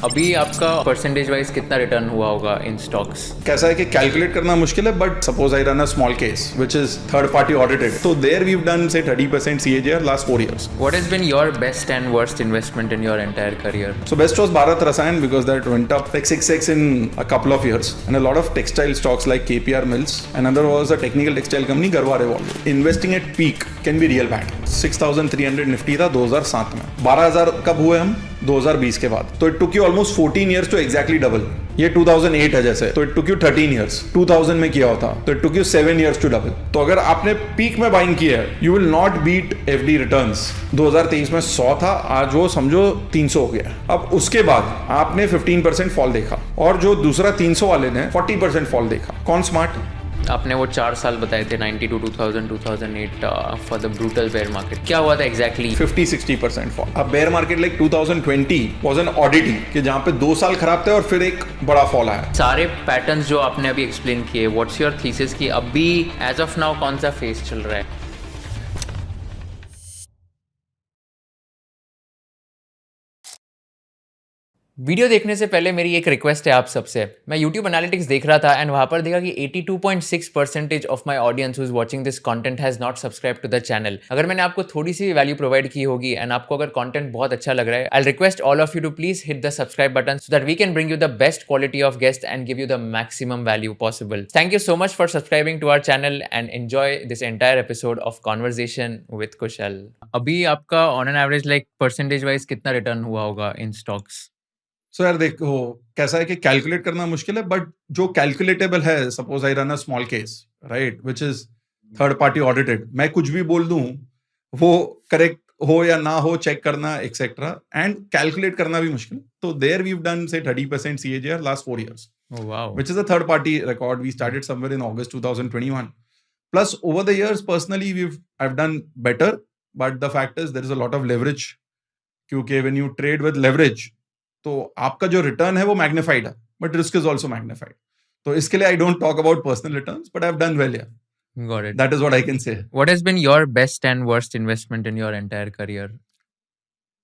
अभी आपका percentage wise कितना रिटर्न हुआ होगा इन स्टॉक्स? कैसा है कि कैलकुलेट करना मुश्किल है, but suppose I run a small case which is third party audited, तो देयर वी हैव डन से 30% CAGR last 4 years. What has been your best and worst investment in your entire career? So best was Bharat Rasayan because that went up like 6x in a couple of years, and a lot of textile stocks like KPR Mills. Another was a technical textile company Garware Volvo. Investing at peak can be real bad. 6,300 Nifty था 2007 में, 12,000 कब हुए हम? 2020 के बाद. तो it took you almost 14 years to exactly double. ये 2008 है जैसे, तो it took you 13 years. 2000 में किया होता तो it took you 7 years to double. तो अगर आपने पीक में बाइंग किया है, you will not beat FD returns. 2023 में 100 था, आज वो समझो 300 हो गया. अब उसके बाद आपने 15% फॉल देखा, और जो दूसरा 300 वाले ने 40% फॉल देखा. कौन स्मार्ट? आपने वो 4 साल बताए थे 92 to 2000 2008 for the brutal bear market. क्या हुआ था एग्जैक्टली? 50-60% फॉल. अब bear market like 2020 was an oddity कि जहां पे 2 साल खराब थे और फिर एक बड़ा फॉल आया. सारे पैटर्न्स जो आपने अभी एक्सप्लेन किए, व्हाट्स योर थीसिस कि अभी एज ऑफ नाउ कौन सा फेज चल रहा है? वीडियो देखने से पहले मेरी एक रिक्वेस्ट है आप सबसे. मैं YouTube एनालिटिक्स देख रहा था एंड वहाँ पर देखा कि 82.6% of my audience who is watching this content has not subscribe to the channel. अगर मैंने आपको थोड़ी सी वैल्यू प्रोवाइड की होगी एंड आपको अगर कंटेंट बहुत अच्छा लग रहा है, I request all of you to please hit the subscribe button so that we can bring you the best quality of guest and give you the maximum value possible. Thank you so much for subscribing to our channel and enjoy this entire episode of conversation with Kushal. अभी आपका on an average like percentage wise कितना return हुआ होगा इन stocks? सो यार देखो, कैसा है कि कैलकुलेट करना मुश्किल है, बट जो कैलकुलेटेबल है, suppose I run a small case, right, which is third party audited, मैं कुछ भी बोल दूं वो करेक्ट हो या ना हो चेक करना एक्सेट्रा, एंड कैलकुलेट करना भी मुश्किल. तो देयर वी हैव डन से 30% CAGR last 4 years. Oh, wow. Which is a third party record. We started somewhere in August 2021. Plus over the years personally I've done better, but the fact is there is a lot of leverage, क्योंकि when you trade with leverage तो आपका जो return है वो magnified है, but risk is also magnified. तो इसके लिए I don't talk about personal returns, but I have done well here. Got it. That is what I can say. What has been your best and worst investment in your entire career?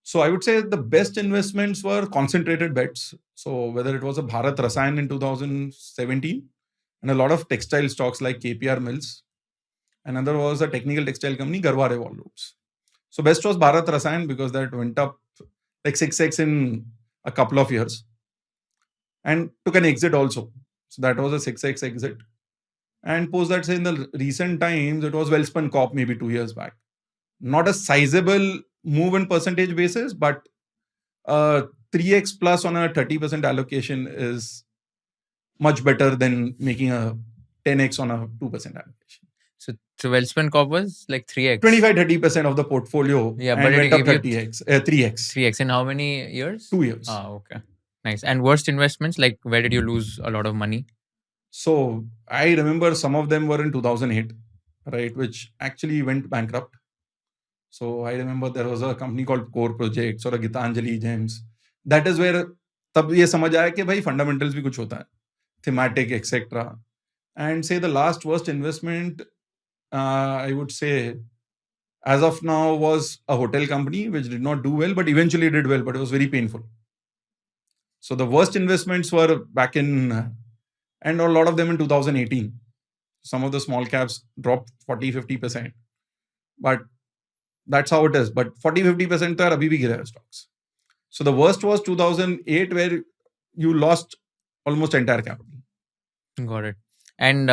So I would say the best investments were concentrated bets. So whether it was a Bharat Rasayan in 2017 and a lot of textile stocks like KPR Mills. Another was a technical textile company, Garware Volvo. So best was Bharat Rasayan because that went up like 6x in a couple of years and took an exit also. So that was a 6x exit. And post that, say in the recent times, it was Welspun Corp maybe 2 years back. Not a sizable move in percentage basis, but 3x plus on a 30% allocation is much better than making a 10x on a 2% allocation. So Welspun Corp was like 3x. 25-30% of the portfolio. Yeah, and but went it up gave you 30x, 3x. 3x in how many years? 2 years. Ah, okay. Nice. And worst investments, like where did you lose a lot of money? So I remember some of them were in 2008, right, which actually went bankrupt. So I remember there was a company called Core Projects or a Gitanjali Gems. That is where तब ये समझ आया कि भाई fundamentals भी कुछ होता है, thematic etc. And say the last worst investment, I would say as of now was a hotel company which did not do well, but eventually did well, but it was very painful. So the worst investments were back in, and a lot of them in 2018. Some of the small caps dropped 40-50%. But that's how it is. But 40-50% तो यार अभी भी गिरा है stocks. So the worst was 2008 where you lost almost entire capital. Got it. And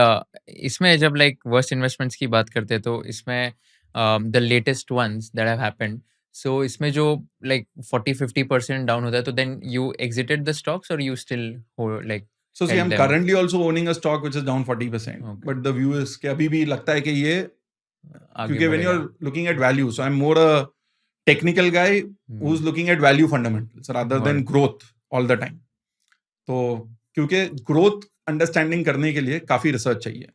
इसमें जब like worst investments की बात करते हैं तो इसमें the latest ones that have happened. So इसमें जो like 40-50% down होता है तो then you exited the stocks or you still hold like. So see, held I'm them? currently also owning a stock which is down 40%. Okay. But the view is कि अभी भी लगता है कि ये, आगे क्योंकि when बढ़ेगा. you're looking at value, so I'm more a technical guy who's looking at value fundamentals rather than growth all the time. तो क्योंकि growth अंडरस्टैंडिंग करने के लिए काफी रिसर्च चाहिए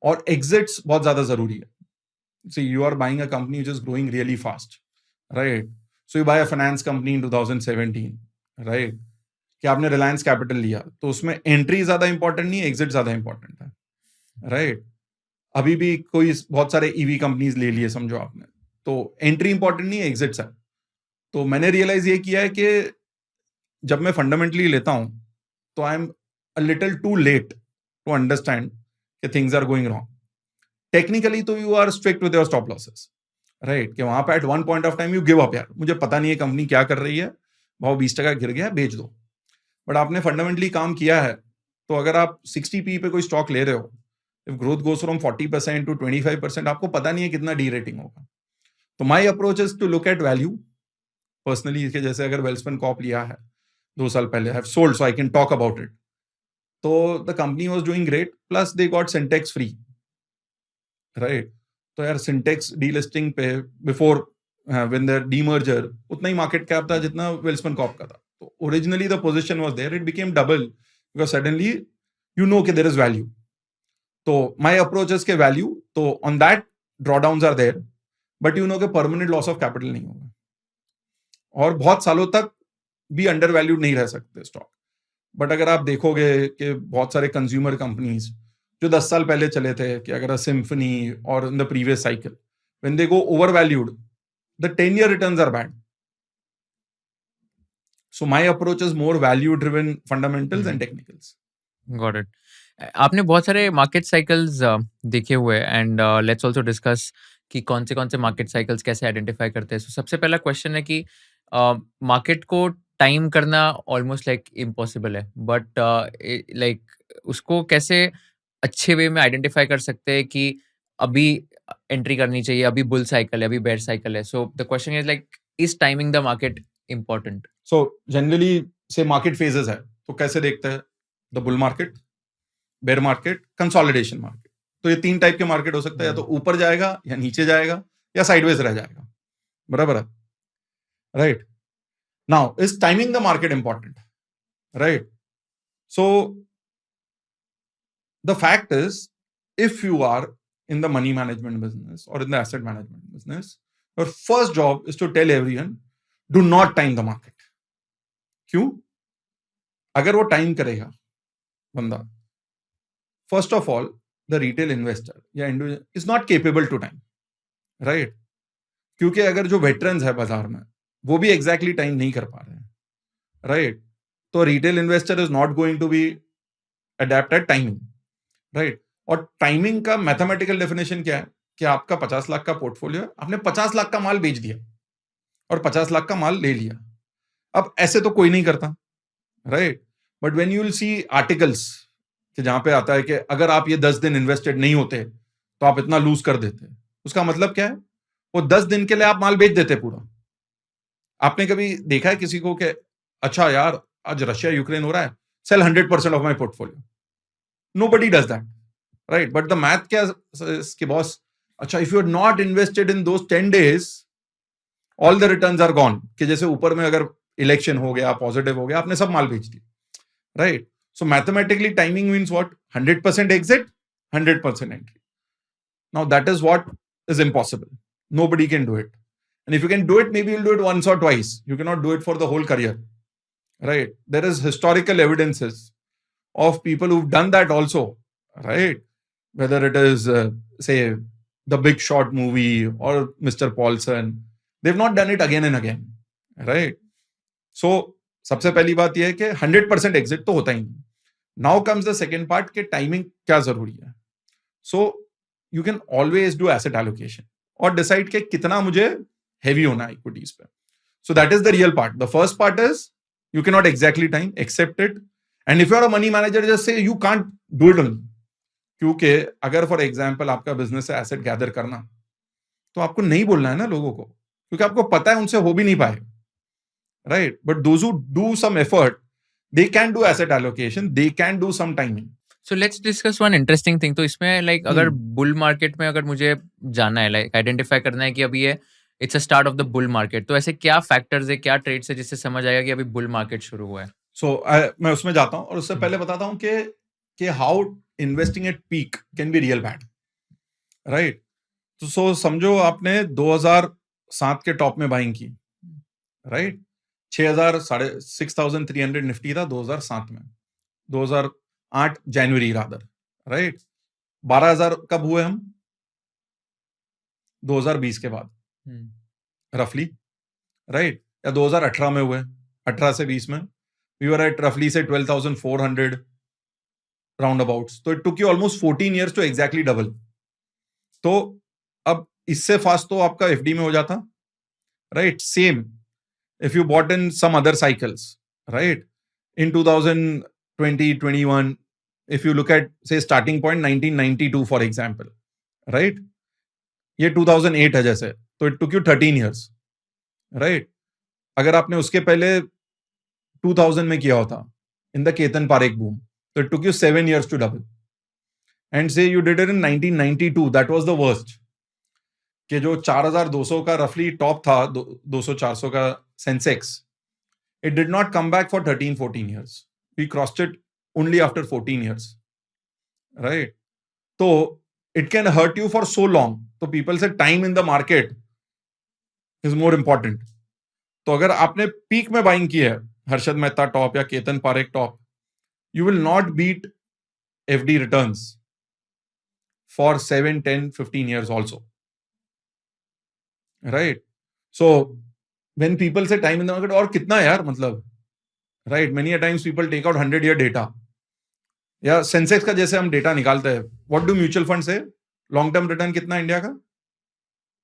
और एग्जिट्स बहुत ज्यादा जरूरी है. See you are buying a company which is growing really fast, right. So you buy a finance company in 2017, right, कि आपने रिलायंस कैपिटल लिया तो उसमें एंट्री ज्यादा इंपॉर्टेंट नहीं है, एग्जिट ज्यादा इंपॉर्टेंट है, राइट. अभी भी कोई बहुत सारे ईवी कंपनीज ले लिए समझो आपने, तो एंट्री इंपॉर्टेंट नहीं है, एग्जिट्स है. तो मैंने रियलाइज ये किया है कि जब मैं फंडामेंटली लेता हूं तो I am a little too late to understand कि things are going wrong. Technically तो you are strict with your stop losses, right, कि वहां पे at one point of time you give up, यार मुझे पता नहीं है कंपनी क्या कर रही है, भाव 20% गिर गया, बेच दो. बट आपने फंडामेंटली काम किया है, तो अगर आप 60p पे कोई स्टॉक ले रहे हो, if growth goes from 40% to 25%, आपको पता नहीं है कितना डी रेटिंग होगा. तो my approach is to look at value personally. जैसे अगर वेल्सपन कॉप लिया है 2 साल पहले, have sold, so I can talk about it. तो the company was doing great, plus they got Sintex free, right. तो यार सिंटेक्स डीलिस्टिंग पे बिफोर व्हेन देयर डीमर्जर उतना ही मार्केट कैप था जितना वेल्सपन कॉप का था. तो originally the position was there, it became double because suddenly you know कि देयर इज वैल्यू. तो माय अप्रोच इज के वैल्यू, तो on that drawdowns are there, but you know कि परमानेंट लॉस ऑफ कैपिटल नहीं होगा और बहुत सालों तक भी अंडर वैल्यूड नहीं रह सकते स्टॉक. बट अगर आप देखोगे कि बहुत सारे कंज्यूमर कंपनीज जो 10 साल पहले चले थे, कि अगर सिम्फनी और in the previous cycle, when they go overvalued, the 10-year returns are bad. So my approach is more value driven fundamentals and technicals. Got it. आपने बहुत सारे मार्केट साइकिल्स देखे हुए एंड लेट्स आल्सो डिस्कस कि कौन से market cycles कैसे identify करते हैं. So, सबसे पहला क्वेश्चन है कि मार्केट को टाइम करना ऑलमोस्ट लाइक इम्पॉसिबल है, बट लाइक उसको कैसे अच्छे वे में आइडेंटिफाई कर सकते हैं कि अभी एंट्री करनी चाहिए, अभी बुल साइकिल है, अभी बेयर साइकिल है. So the question is like, is timing the market important? So generally से मार्केट फेजेस है, तो कैसे देखते हैं? The bull market, bear market, consolidation market. तो ये 3 टाइप के मार्केट हो सकता है, या तो ऊपर जाएगा, या नीचे जाएगा, या साइडवेज रह जाएगा. बराबर है, right. Now is timing the market important, right. So the fact is, if you are in the money management business or in the asset management business, your first job is to tell everyone, do not time the market. क्यों? अगर वो time करेगा बंदा, first of all the retail investor या individual is not capable to time, right. क्योंकि अगर जो veterans है बाजार में, वो भी एग्जैक्टली टाइम नहीं कर पा रहे हैं, राइट. तो retail investor is not going to be adept at timing, right. और टाइमिंग का मैथमेटिकल डेफिनेशन क्या है? कि आपका 50 लाख का पोर्टफोलियो है, आपने 50 लाख का माल बेच दिया और 50 लाख का माल ले लिया. अब ऐसे तो कोई नहीं करता, right. But when you will see articles कि जहां पे आता है कि अगर आप ये 10 दिन इन्वेस्टेड नहीं होते तो आप इतना लूज कर देते, उसका मतलब क्या है? वो 10 दिन के लिए आप माल बेच देते पूरा. आपने कभी देखा है किसी को कि अच्छा यार आज रशिया यूक्रेन हो रहा है, sell 100% of my portfolio? Nobody does that, right. But the math क्या इसके बॉस, अच्छा if you are not invested in those 10 days, all the returns are gone. कि जैसे ऊपर में अगर इलेक्शन हो गया, पॉजिटिव हो गया, आपने सब माल बेच दिया, right. So mathematically timing means what? 100% exit, 100% entry. Now that is what is impossible. Nobody can do it. And if you can do it, maybe you'll do it once or twice. You cannot do it for the whole career, right? There is historical evidences of people who've done that also, right? Whether it is, say, the Big Short movie or Mr. Paulson, they've not done it again and again, right? So, सबसे पहली बात यह है कि 100% exit तो होता ही नहीं. Now comes the second part कि टाइमिंग क्या जरूरी है. So you can always do asset allocation और डिसाइड कि कितना मुझे हेवी होना है इक्विटीज पे. So that is the real part. The first part is you can not exactly time, except it. And if you are a money manager, just say you can't do it only. क्योंकि अगर for example आपका business है asset gather करना, तो आपको नहीं बोलना है ना लोगों को, क्योंकि आपको पता है उनसे हो भी नहीं पाए, right. But those who do some effort, they can do asset allocation, they can do some timing. So let's discuss one interesting thing. तो इसमें लाइक अगर बुल मार्केट में अगर मुझे जाना है, लाइक आइडेंटिफाई करना है कि अभी ये it's a start of the bull market, तो ऐसे क्या फैक्टर्स है, क्या ट्रेड्स है जिससे समझ आएगा कि अभी बुल मार्केट शुरू हुआ है? सो मैं उसमें जाता हूँ और उससे पहले बताता हूँ कि how investing at peak can be real bad, right. तो सो समझो आपने 2007 के टॉप में बाइंग की, राइट. 6,300 निफ्टी था 2007 में, 2008 जनवरी रादर, राइट. 12,000 कब हुए हम? 2020 के बाद रफली, राइट. या 2018 में हुए, 18 से 20 में. we were at roughly say 12,400 roundabouts. So it took you almost 14 years to exactly double. तो अब इससे फास्ट तो आपका FD में हो जाता, right? Same if you bought in some other cycles, right? In 2020, 21, if you look at say starting point 1992 for example, right? ये 2008 है जैसे, तो it took you 13 years, right? अगर आपने उसके पहले 2000 में किया होता in the Ketan Parekh boom, so it took you 7 years to double. And say you did it in 1992, that was the worst. कि जो 4200 का रफली टॉप था 200-400 का Sensex, it did not come back for 13-14 years. We crossed it only after 14 years, right? So it can hurt you for so long. So people say time in the market is more important. तो अगर आपने peak में buying की है Harshad Mehta top या Ketan Parekh top, you will not beat FD returns for 7, 10, 15 years also. Right? So when people say time in the market, और कितना यार मतलब, right? Many a times people take out 100-year data. या Sensex का जैसे हम डेटा निकालते हैं, what do mutual funds say? Long term return कितना इंडिया का?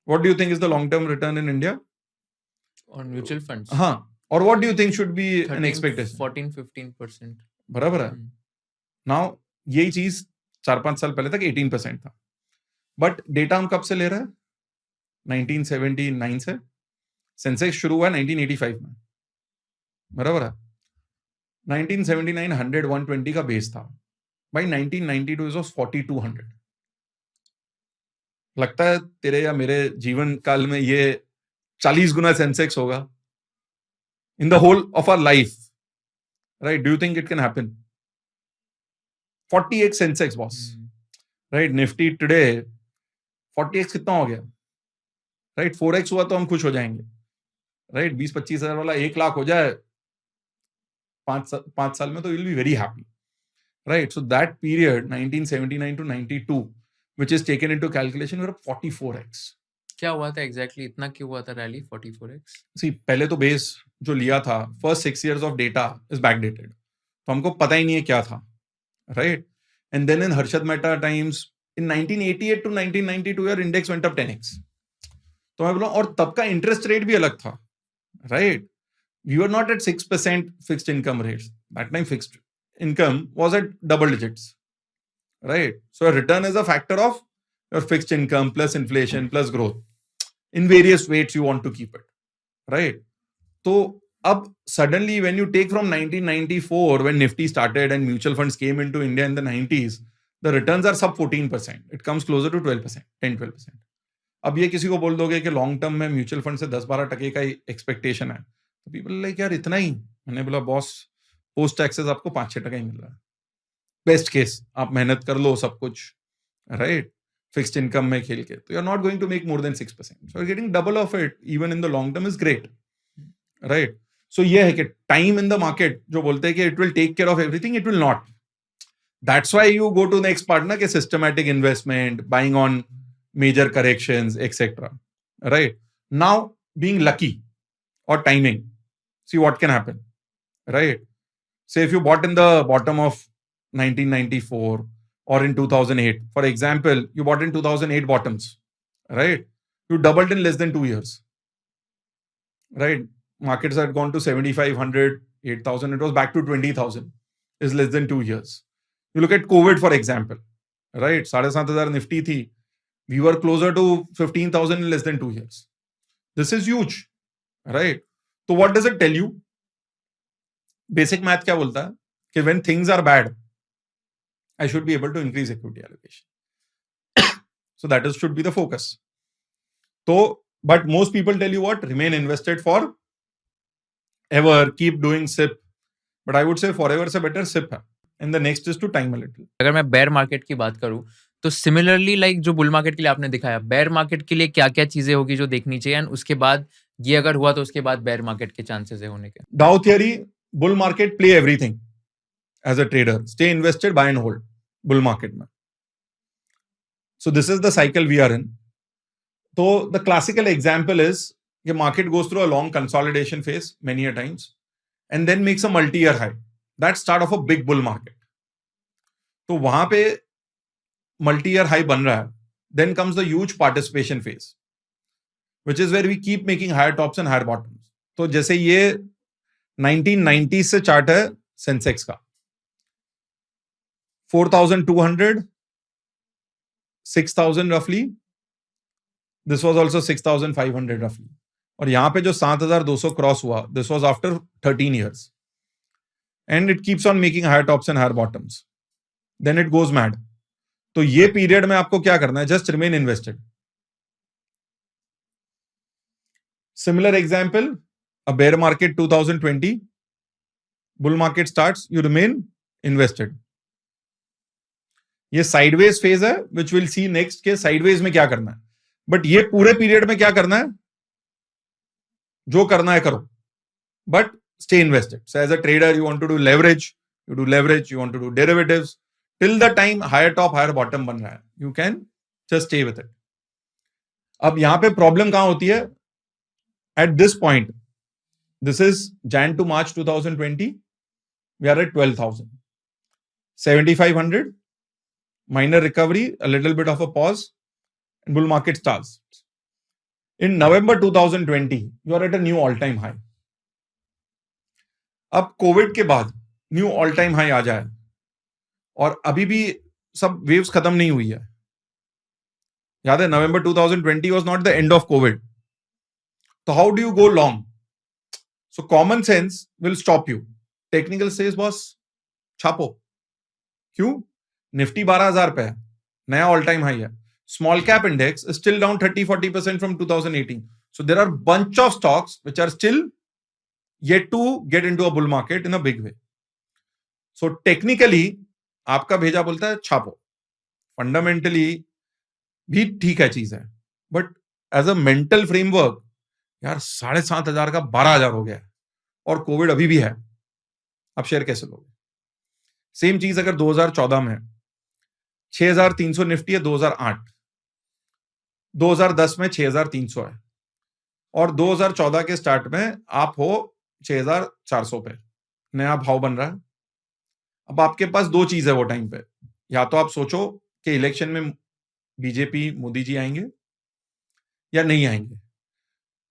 What do you think is the long term return in India? On mutual funds. हाँ, और what do you think should be an 13, expectation? 14-15%. बराबर है. Now यही चीज 4-5 साल पहले तक 18% था. बट डेटा हम कब से ले रहे हैं? 1979 से. सेंसेक्स शुरू हुआ 1985 में, बराबर है. 1979 100-120 का बेस था. By 1992 it was 4200. लगता है तेरे या मेरे जीवन काल में ये 40 गुना सेंसेक्स होगा in the whole of our life, right? Do you think it can happen? 40x Sensex boss, right? Nifty today 40x कितना हो गया, right? 4x हुआ तो हम खुश हो जाएंगे, right? 20-25 हजार वाला 1 लाख हो जाए 5 साल में तो you'll be very happy, right? So that period 1979 to 92, which is taken into calculation, we're 44x. क्या हुआ था एग्जैक्टली इतना क्यों हुआ था रैली 44x? See, पहले तो बेस जो लिया था first 6 years of data is backdated, तो हमको पता ही नहीं है क्या था, right? And then in Harshad Mehta times in 1988 to 1992 your index went up 10x. तो मैं बोला और तब का इंटरेस्ट रेट भी अलग था, right? We were not at 6% fixed income rates. That time fixed income was at double digits, right? So a return is a factor of your fixed income plus inflation plus growth. In various weights you want to keep it, right? So up suddenly when you take from 1994 when Nifty started and mutual funds came into India in the 90s, the returns are sub 14%. It comes closer to 12%, 10-12%. अब ये किसी को बोल दोगे कि long term में mutual fund से 10-12% का एक्सपेक्टेशन है, तो पीपल लाइक यार इतना ही. मैंने बोला बॉस पोस्ट टैक्सेस आपको 5-6% ही मिल रहा है. बेस्ट केस आप मेहनत कर लो सब कुछ, राइट? फिक्स्ड इनकम में खेल के, तो you are not going to make more than 6%. So getting double of it even in the long term is great, right? So ये है कि टाइम इन द मार्केट जो बोलते हैं कि it will take care of everything, it will not. That's why you go to next part ना, कि systematic investment, buying on major corrections, etc. Right? Now, being lucky or timing, see what can happen. Right? Say if you bought in the bottom of 1994 or in 2008, for example, you bought in 2008 bottoms, right? You doubled in less than 2 years, right? Markets had gone to 7,500, 8,000. It was back to 20,000. Is less than 2 years. You look at COVID, for example, right? 7,500 Nifty thi. We were closer to 15,000 in less than 2 years. This is huge, right? So what does it tell you? Basic math क्या बोलता है कि when things are bad, I should be able to increase equity allocation. So that should be the focus. So, but most people tell you what? Remain invested for ever, keep doing SIP. But I would say forever से better SIP है. And the next is to time a little. अगर मैं bear market की बात करूं तो similarly like जो bull market के लिए आपने दिखाया, बेयर मार्केट के लिए क्या क्या चीजें होगी जो देखनी चाहिए, एंड उसके बाद ये अगर हुआ तो उसके बाद बेयर मार्केट के चांसेस है होने के? Dow theory, bull market, play everything as a trader. Stay invested, buy and hold. Bull market में. So this is the cycle we are in. So the classical example is the market goes through a long consolidation phase many a times, and then makes a multi-year high. That's start of a big bull market. तो वहां पे multi-year high बन रहा है. Then comes the huge participation phase, which is where we keep making higher tops and higher bottoms. तो जैसे ये 1990 से चार्ट है सेंसेक्स का, 4,200, 6,000 roughly. This was also 6,500 roughly. और यहां पे जो 7,200 क्रॉस हुआ, this was after 13 years. And it keeps on making higher tops and higher bottoms. Then it goes mad. तो ये पीरियड में आपको क्या करना है? Just remain invested. Similar example, a bear market 2020, bull market starts, you remain invested. ये sideways phase है, which we'll see next के साइडवेज में क्या करना है. बट ये पूरे पीरियड में क्या करना है? जो करना है करो, but stay invested. So as a trader, you want to do leverage, you do leverage, you want to do derivatives, till the time higher top, higher bottom बन रहा है. You can just stay with it. अब यहां पे problem कहां होती है? At this point, this is Jan to March 2020, we are at 12,000. 7,500, minor recovery, a little bit of a pause, and bull market starts. In November 2020, you are at a new all-time high. अब Covid के बाद knew all time high आ जाए और अभी भी सब waves खत्म नहीं हुई है. याद है November 2020 was not the end of Covid. तो how do you go long? So common sense will stop you. Technical says boss छापो. क्यों? निफ्टी 12,000 पे है, नया ऑल टाइम हाई है. Small cap index is still down 30-40% from 2018. So there are bunch of stocks which are still yet to get into a bull market in a big way. So technically आपका भेजा बोलता है छापो. Fundamentally भी ठीक है चीज है, but as a mental framework यार 7,500 का 12,000 हो गया है और कोविड अभी भी है. आप शेयर कैसे लोगे? सेम चीज अगर 2014 में 6,300 निफ्टी है 2008, 2010 में 6,300 है और 2014 के स्टार्ट में आप हो 6,400 पे. नया भाव बन रहा है. अब आपके पास दो चीज है वो टाइम पे. या तो आप सोचो कि इलेक्शन में बीजेपी मोदी जी आएंगे या नहीं आएंगे,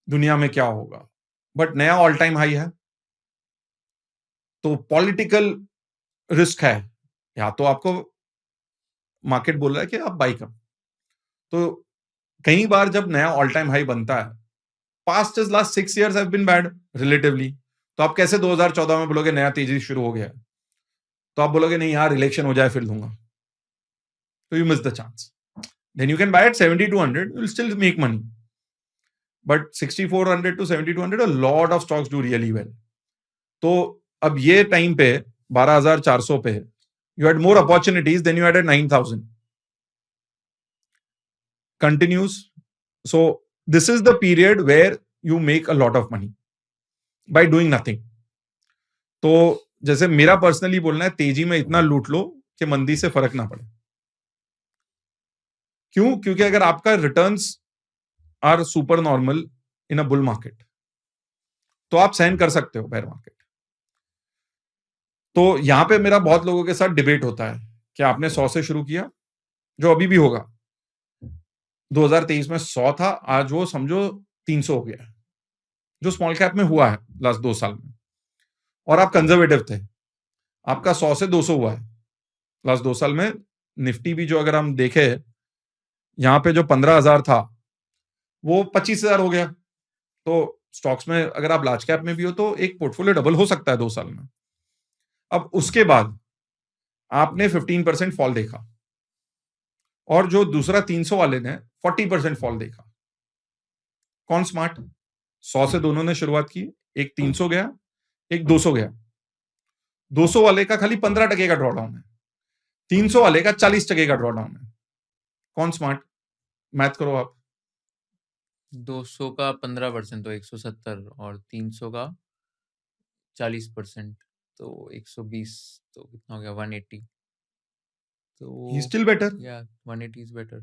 दुनिया में क्या होगा. बट नया ऑल टाइम हाई है तो पॉलिटिकल रिस्क है. या तो आपको मार्केट बोल रहा है कि आप बाई करो. तो कई बार जब नया ऑल टाइम हाई बनता है, past last 6 years have been bad relatively. तो आप कैसे 2014 में बोलोगे नया तेजी शुरू हो गया? तो आप बोलोगे नहीं यार इलेक्शन हो जाए फिर दूंगा. तो you miss the chance. Then you can buy at 7,200, you will still make money. But 6,400 to 7,200 a lot of stocks do really well. तो अब ये टाइम पे 12,400 पे you had more opportunities than you had at 9,000. Continues. So this is the period where you make a lot of money by doing nothing. तो जैसे मेरा personally बोलना है, तेजी में इतना लूट लो कि मंदी से फर्क ना पड़े. क्यों? क्योंकि अगर आपका returns are super normal in a bull market तो आप सहन कर सकते हो बेयर मार्केट. तो यहां पे मेरा बहुत लोगों के साथ डिबेट होता है कि आपने 100 से शुरू किया, जो अभी भी होगा. 2023 में 100 था, आज वो समझो 300 हो गया, जो स्मॉल कैप में हुआ है लास्ट 2 साल में. और आप कंजर्वेटिव थे, आपका 100 से 200 हुआ है लास्ट 2 साल में. निफ्टी भी जो अगर हम देखे यहां पे जो 15,000 था वो 25,000 हो गया. तो स्टॉक्स में अगर आप लार्ज कैप में भी हो तो एक पोर्टफोलियो डबल हो सकता है 2 साल में. अब उसके बाद आपने 15% फॉल देखा और जो दूसरा 300 वाले ने 40% फॉल देखा. कौन स्मार्ट? 100 से दोनों ने शुरुआत की, एक 300 गया, एक 200 गया. 200 वाले का खाली 15% का ड्रॉडाउन है, 300 वाले का 40% का ड्रॉडाउन है. कौन स्मार्ट? मैथ करो आप. 200 का 15% तो 170 और 300 का 40% तो 120, तो कितना हो गया 180. तो ही स्टिल बेटर. या 180 इज बेटर.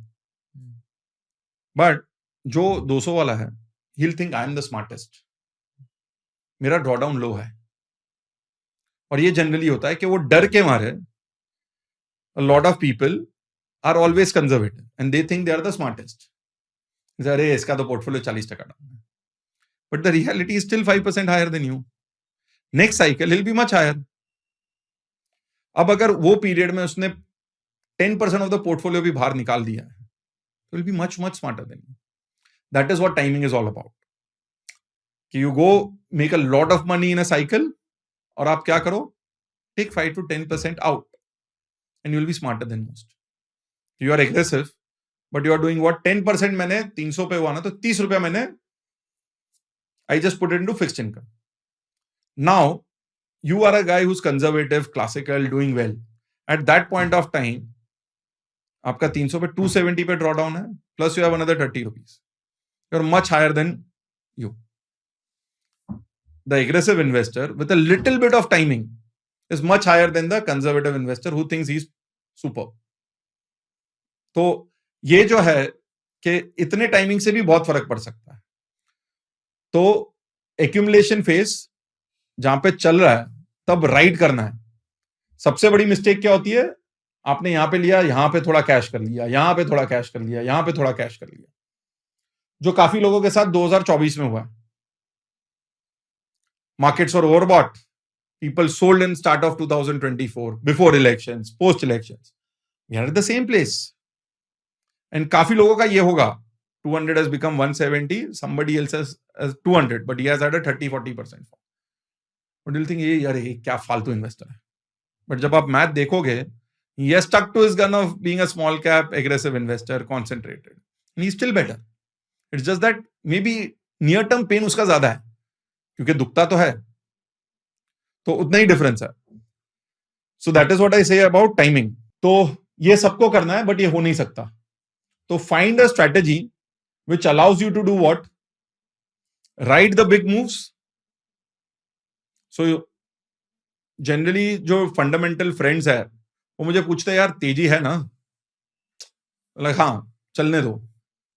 बट जो 200 वाला है, he'll think I am the smartest. मेरा ड्रॉडाउन लो है, और ये जनरली होता है कि वो डर के मारे a lot of people are always conservative and they think they are the smartest. अरे इसका तो पोर्टफोलियो 40% डाउन है, but the reality is still 5% higher than you. Next cycle he'll be much higher. अब अगर वो पीरियड में उसने 10% of the portfolio भी बाहर निकाल दिया है, तो will be much much smarter than you. That is what timing is all about. कि you go make a lot of money in a cycle, और आप क्या करो, take 5 to 10% out and you will be smarter than most. You are aggressive but you are doing what, 10% मैंने 300 पे हुआ ना, तो 30 रुपया मैंने I just put it into fixed income. Now you are a guy who's conservative, classical, doing well. At that point of time, आपका 300 पे 270 पे ड्रॉ डाउन है, plus you have another 30 rupees. You're much higher than you. The aggressive investor with a little bit of timing is much higher than the conservative investor who thinks he's super. तो ये जो है कि इतने timing से भी बहुत फर्क पड़ सकता है. तो accumulation phase जहां पे चल रहा है, तब राइड करना है. सबसे बड़ी मिस्टेक क्या होती है, आपने यहां पे लिया, यहां पे थोड़ा कैश कर लिया, यहां पे थोड़ा कैश कर लिया, यहां पे थोड़ा कैश कर लिया, जो काफी लोगों के साथ 2024 में हुआ है. Markets were overbought, people sold in start of 2024, before elections, post elections. We are at the same place. And काफी लोगों का ये होगा, 200 has become 170, somebody else has 200, but he has had a 30-40% fall. But you'll think, यार ये क्या फालतू investor है. बट जब आप मैथ देखोगे, he has stuck to his gun of being a small cap aggressive investor, concentrated, and he's still better. It's just that maybe near term pain उसका ज्यादा है, क्योंकि दुखता तो है, तो उतना ही डिफरेंस है. So that is what I say about timing. तो ये सबको करना है, बट ये हो नहीं सकता. तो find a strategy which allows you to do what? Ride the big moves. So generally जो फंडामेंटल फ्रेंड्स है, वो मुझे पूछते हैं, यार तेजी है ना, लाइक हाँ चलने दो,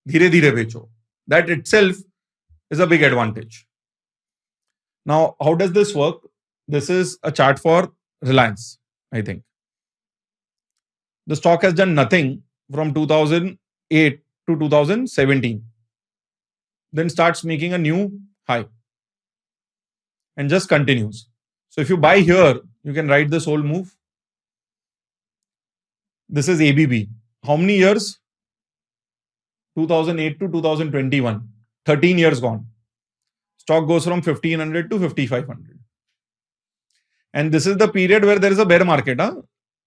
धीरे धीरे बेचो. That itself is a big advantage. Now how does this work? This is a chart for Reliance. I think the stock has done nothing from 2008 to 2017, then starts making a new high and just continues. So if you buy here, you can ride this whole move. This is ABB. How many years? 2008 to 2021. 13 years gone. Stock goes from 1500 to 5500. And this is the period where there is a bear market.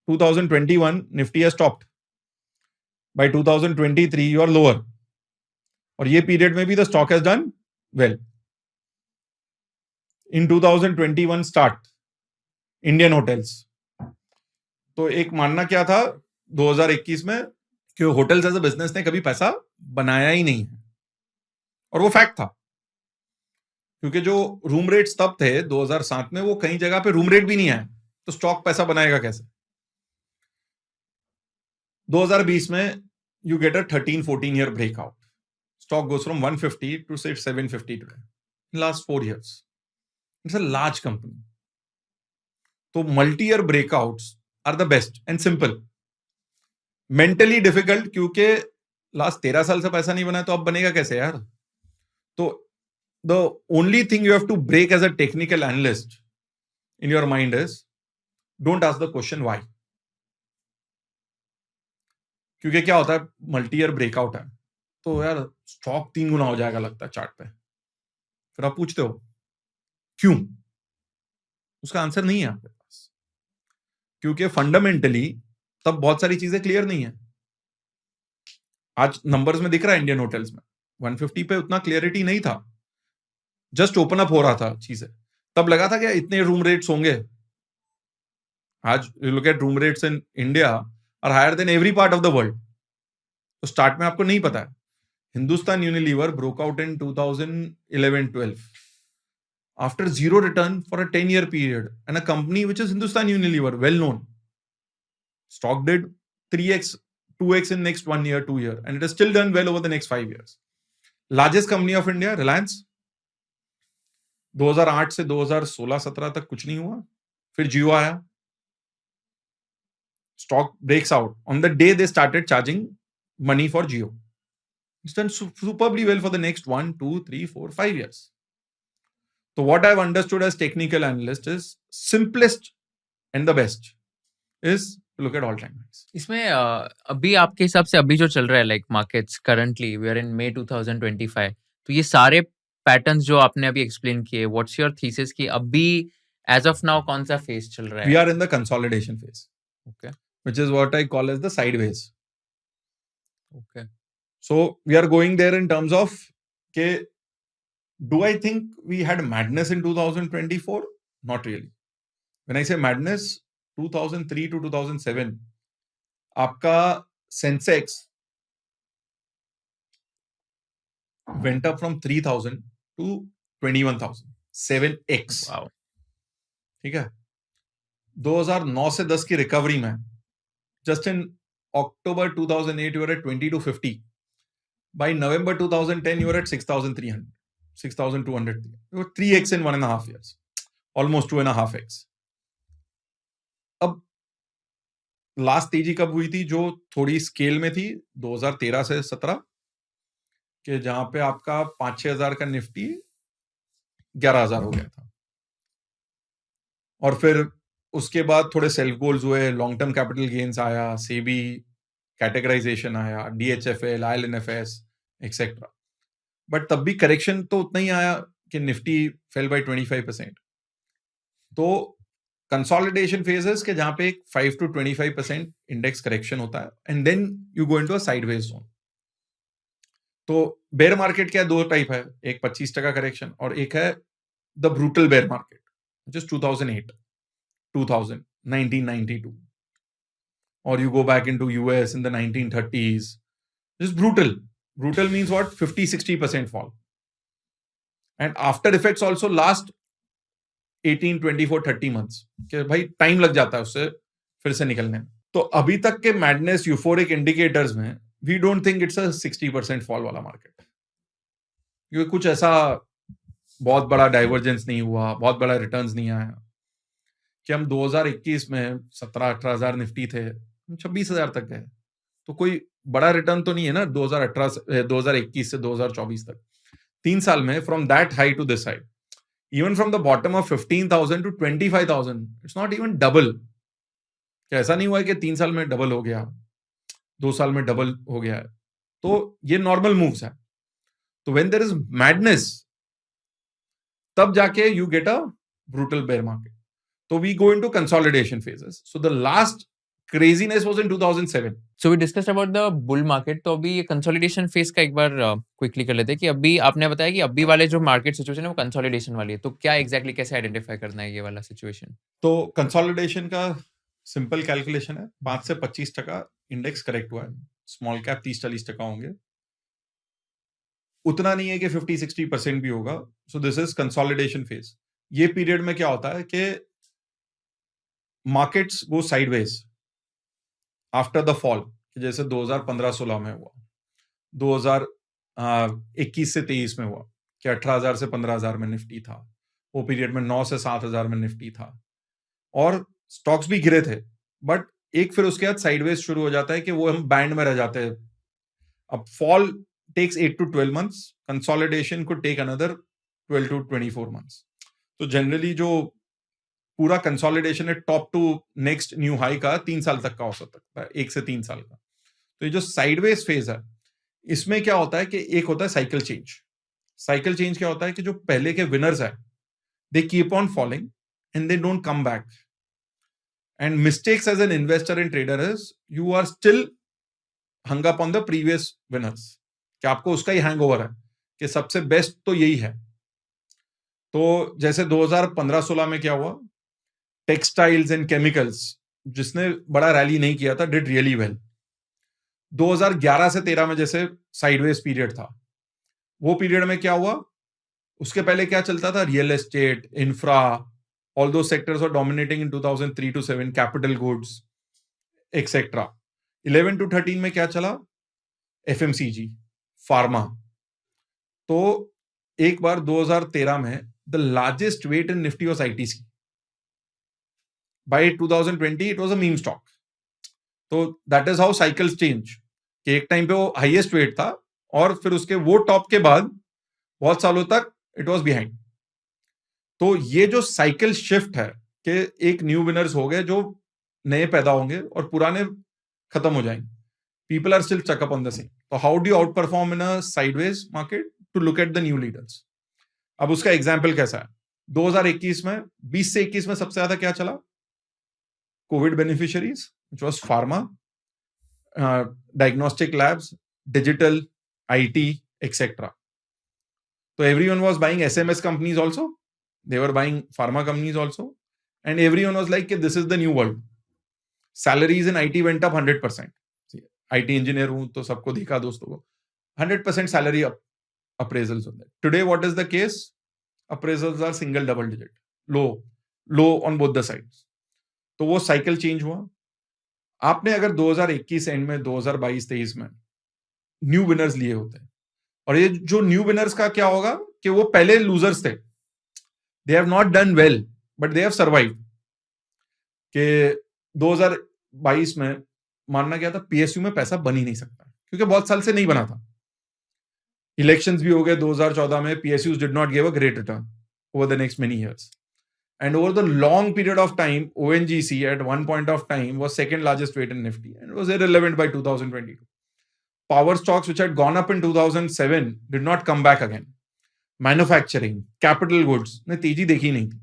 2021, Nifty has stopped. By 2023, you are lower. और ये period में भी the stock has done well. In 2021 start, Indian hotels. तो एक मानना क्या था 2021 में कि होटल्स एज अ बिजनेस ने कभी पैसा बनाया ही नहीं है, और वो फैक्ट था, क्योंकि जो रूम रेट्स तब थे 2007 में, वो कई जगह पे रूम रेट भी नहीं आए, तो स्टॉक पैसा बनाएगा कैसे? 2020 में you get a 13-14 year breakout. Stock goes from 150 to say 750 today. In last 4 years. It's a large company. So multi-year breakouts are the best and simple. Mentally difficult क्योंकि last 13 साल से पैसा नहीं बना, तो अब बनेगा कैसे यार? तो the only thing you have to break as a technical analyst in your mind is don't ask the question why. क्योंकि क्या होता है, मल्टी-ईयर ब्रेकआउट है तो यार स्टॉक 3 गुना हो जाएगा लगता है चार्ट पे. फिर आप पूछते हो क्यों? उसका आंसर नहीं है आपके पास, क्योंकि फंडामेंटली तब बहुत सारी चीजें क्लियर नहीं है. आज नंबर्स में दिख रहा है इंडियन होटल्स में 150 पे उतना क्लियरिटी नहीं था, जस्ट ओपन अप हो रहा था चीजें. तब लगा था कि इतने रूम रेट्स होंगे. आज you look at room rates in India are higher than every part of the world. तो स्टार्ट में आपको नहीं पता है. Hindustan Unilever broke out in 2011-12 after zero return for a 10-year period, and a company which is Hindustan Unilever, well known, stock did 3x 2x in next 1 year 2 year, and it has still done well over the next 5 years. Largest company of India, Reliance, 2008 से 2016-17 तक कुछ नहीं हुआ, फिर जियो आया, stock breaks out. On the day they started charging money for Jio. It's done superbly well for the next 1, 2, 3, 4, 5 years. So what I've understood as technical analyst is simplest and the best is to look at all time highs. इसमें अभी आपके हिसाब से अभी जो चल रहा है like markets currently we are in May 2025, तो ये सारे पैटर्न्स जो आपने अभी एक्सप्लेन किए, व्हाट्स योर थीसिस कि अभी एज ऑफ नाउ कौन सा फेज चल रहा We है? are in the consolidation phase, okay which is what I call as the sideways. Okay So we are going there in terms of, okay, do I think we had madness in 2024? Not really. When I say madness, 2003 to 2007, आपका Sensex went up from 3,000 to 21,000, 7x. Wow ठीक है, 2009 से 10 की recovery में just in October 2008 you were at 2250. By November 2010 you were at 6,300, 6,200. You were 3x in 1.5 years, almost 2.5x. अब last तेजी कब हुई थी जो थोड़ी स्केल में थी? 2013 से 17 के, जहां पे आपका 5-6 हजार का निफ्टी 11,000 हो गया था, और फिर उसके बाद थोड़े सेल्फ गोल्स हुए, लॉन्ग टर्म कैपिटल गेन्स आया, सेबी कैटेगराइजेशन आया, DHFL, IL&FS एक्सेट्रा, बट तब भी करेक्शन तो उतना ही आया कि निफ्टी फेल बाय 25%. तो कंसोलिडेशन फेजेस के जहां पे एक 5 to 25% इंडेक्स करेक्शन होता है, and then you go into a sideways zone. तो बेयर मार्केट क्या है? दो टाइप है, एक 25% करेक्शन और एक है the brutal bear market, which is 2008, 2000, 1992, or you go back into US in the 1930s. This is brutal. Brutal means what? 50-60% fall. And after effects also last 18, 24, 30 months. कि भाई टाइम लग जाता है उससे फिर से निकलने में. तो अभी तक के मैडनेस यूफोरिक इंडिकेटर्स में we don't think it's a 60% fall वाला मार्केट, क्योंकि कुछ ऐसा बहुत बड़ा डाइवर्जेंस नहीं हुआ, बहुत बड़ा रिटर्न्स नहीं आया कि हम 2021 में 17-18 हजार निफ्टी थे, हम 26 हजार तक गए. तो कोई बड़ा रिटर्न तो नहीं है ना 2021 से 2024 तक. 3 साल में from that high to this high, even from the bottom of 15,000 to 25,000, it's not even double. ऐसा नहीं हुआ है कि 3 साल में डबल हो गया, 2 साल में डबल हो गया है. तो ये नॉर्मल मूव्स है. तो व्हेन देयर इज मैडनेस, तब जाके you get a brutal bear market. तो we go into consolidation phases. So the last craziness was in 2007. So we discussed about the bull market, तो अभी ये कंसोलिडेशन फेज का एक बार क्विकली कर लेते हैं कि अभी आपने बताया कि अभी वाले जो मार्केट सिचुएशन है वो कंसोलिडेशन वाली है, तो क्या एग्जैक्टली कैसे आइडेंटिफाई करना है ये वाला सिचुएशन? तो कंसोलिडेशन का सिंपल कैलकुलेशन है, 5 से 25% इंडेक्स करेक्ट हुआ है, स्मॉल कैप 30-40% होंगे, उतना नहीं है कि 50-60% भी होगा. So this is consolidation phase. ये पीरियड में क्या होता है कि markets go sideways after the fall, जैसे 2015-16 में हुआ, 2021 से 23 में हुआ कि 18,000 से 15,000 में निफ्टी था. वो पीरियड में 9 से 7,000 में निफ्टी था और स्टॉक्स भी गिरे थे, बट एक फिर उसके बाद साइडवेज शुरू हो जाता है कि वो हम बैंड में रह जाते हैं. अब fall takes 8 to 12 months, consolidation could take another 12 to 24 months. तो जनरली जो पूरा कंसोलिडेशन है top to next new high का 3 साल तक का हो सकता है, 1 से 3 साल का. तो ये जो साइडवेज फेज है, इसमें क्या होता है कि एक होता है साइकिल चेंज. साइकिल चेंज क्या होता है कि जो पहले के विनर्स है, they keep on falling and they don't come back. And mistakes as an investor and trader is you are still hung up on the previous winners, कि आपको उसका ही हैंगओवर है कि सबसे बेस्ट तो यही है. तो जैसे 2015-16 में क्या हुआ, टेक्सटाइल्स एंड केमिकल्स जिसने बड़ा रैली नहीं किया था डिड रियली वेल. 2011 से 13 में जैसे साइडवेज पीरियड था, वो पीरियड में क्या हुआ, उसके पहले क्या चलता था, real estate, infra, all those sectors are dominating in 2003 to 7, capital goods etcetera. 11 to 13 में क्या चला, FMCG, फार्मा. तो एक बार 2013 में the largest weight in Nifty was ITC. by 2020 it was a meme stock. तो that is how cycles change, कि एक टाइम पे वो हाईएस्ट वेट था और फिर उसके वो टॉप के बाद बहुत सालों तक इट वाज बिहाइंड. तो ये जो साइकिल शिफ्ट है कि एक न्यू विनर्स हो गए जो नए पैदा होंगे और पुराने खत्म हो जाएंगे. People are still stuck up on the same. So how do you outperform in a sideways market? To look at the new leaders. अब उसका एग्जाम्पल कैसा है? 2021 में 20 से 21 में सबसे ज्यादा क्या चला? Covid beneficiaries, which was pharma, diagnostic labs, digital, IT, etc. So everyone was buying SMS companies also. They were buying pharma companies also. And everyone was like, this is the new world. Salaries in IT went up 100%. IT engineer हूं तो सबको देखा दोस्तों को 100% salary appraisals on that. Today what is the case? Appraisals are single double digit, low on both the sides. तो वो cycle change हुआ. आपने अगर 2021 एंड में 2022-23 में न्यू विनर्स लिए होते हैं, और ये जो न्यू विनर्स का क्या होगा कि वो पहले लूजर्स थे, they have not done well but they have survived. कि 2022 में मानना क्या था, पीएसयू में पैसा बन ही नहीं सकता क्योंकि बहुत साल से नहीं बना था. इलेक्शंस भी हो गए 2014 में, PSUs did not give a great return over the next many years. And over the long period of time, ONGC at one point of time was second largest weight in Nifty and it was irrelevant by 2022. Power stocks which had gone up in 2007 did not come back again. Manufacturing, capital goods ने तेजी देखी नहीं थी.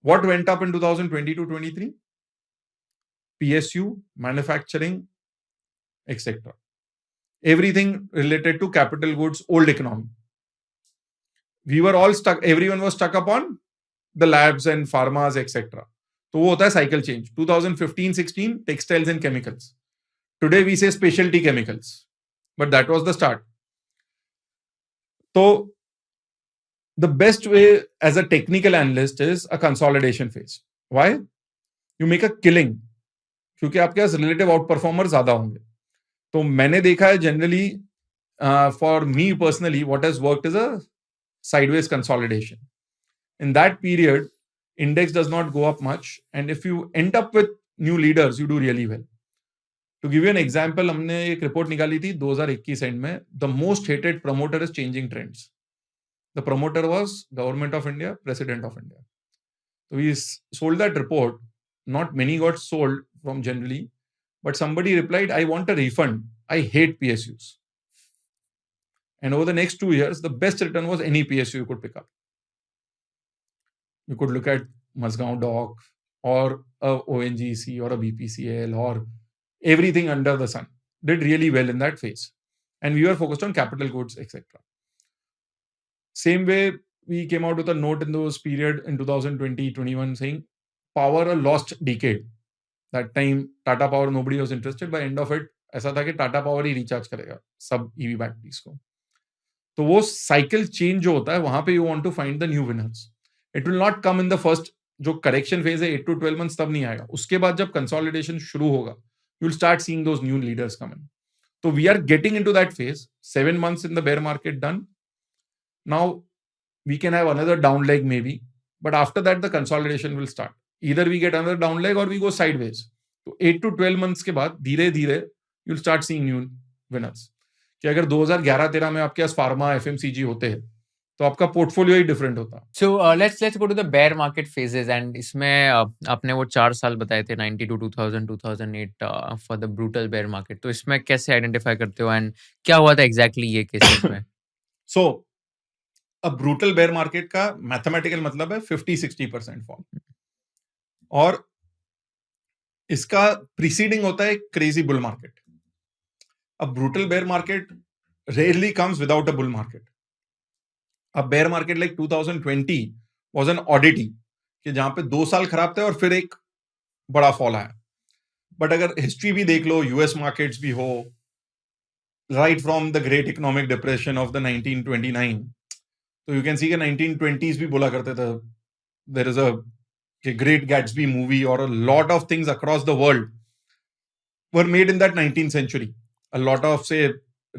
What went up in 2022-23? PSU, manufacturing, etc. Everything related to capital goods, old economy. We were all stuck, everyone was stuck upon the labs and pharmas, etc. तो वो होता है cycle change. 2015-16 textiles and chemicals. Today we say speciality chemicals, but that was the start. तो the best way as a technical analyst is a consolidation phase. Why? You make a killing, क्योंकि आपके पास relative out performer ज्यादा होंगे. तो मैंने देखा है generally, for me personally, what has worked is a sideways consolidation. In that period, index does not go up much, and if you end up with new leaders, you do really well. To give you an example, हमने एक report निकाली थी 2021 and में, the most hated promoter is changing trends. The promoter was Government of India, President of India. So we sold that report. Not many got sold from generally, but somebody replied, I want a refund. I hate PSUs. And over the next 2 years, the best return was any PSU you could pick up. You could look at Mazgaon Dock or a ONGC or a BPCL or everything under the sun. Did really well in that phase. And we were focused on capital goods, etc. Same way, we came out with a note in those period in 2020-21 saying, power a lost decade. That time, Tata Power, nobody was interested. By end of it, ऐसा था कि Tata Power ही recharge करेगा सब EV batteries को. तो वो cycle change जो होता है, वहां पे you want to find the new winners. It will not come in the first, जो करेक्शन फेज है 8 to 12 months, तब नहीं आएगा. उसके बाद जब कंसोलिडेशन शुरू होगा, you will start seeing those new leaders come in. तो we are getting into that phase. 7 months in the bear market done. Now we can have another down leg maybe, but after that the consolidation will start. Either we get another down leg or we go sideways. तो 8 to 12 months के बाद धीरे धीरे you will start seeing new winners. कि अगर 2011-13 में आपके पास pharma FMCG होते हैं तो आपका पोर्टफोलियो ही डिफरेंट होता. So let's go to the bear market phases. And इसमें आपने वो 4 साल बताए थे 92 to 2000 2008 for the brutal bear market. तो इसमें कैसे आइडेंटिफाई करते हो एंड क्या हुआ था एग्जैक्टली ये केसेस में? सो अ ब्रूटल बेयर मार्केट का मैथमेटिकल मतलब है 50-60% फॉल, और इसका प्रीसीडिंग होता है crazy bull market. A brutal bear market rarely comes without a bull market. A bear market like 2020 was an oddity, कि जहां पे 2 साल खराब थे और फिर एक बड़ा फॉल आया. बट अगर हिस्ट्री भी देख लो, यूएस मार्केट्स भी हो, right from the great economic depression of the 1929, तो यू कैन सी कि 1920s भी बोला करते थे there is a great Gatsby movie, और a lot of things across the world were made in that 19th century. A lot of, say,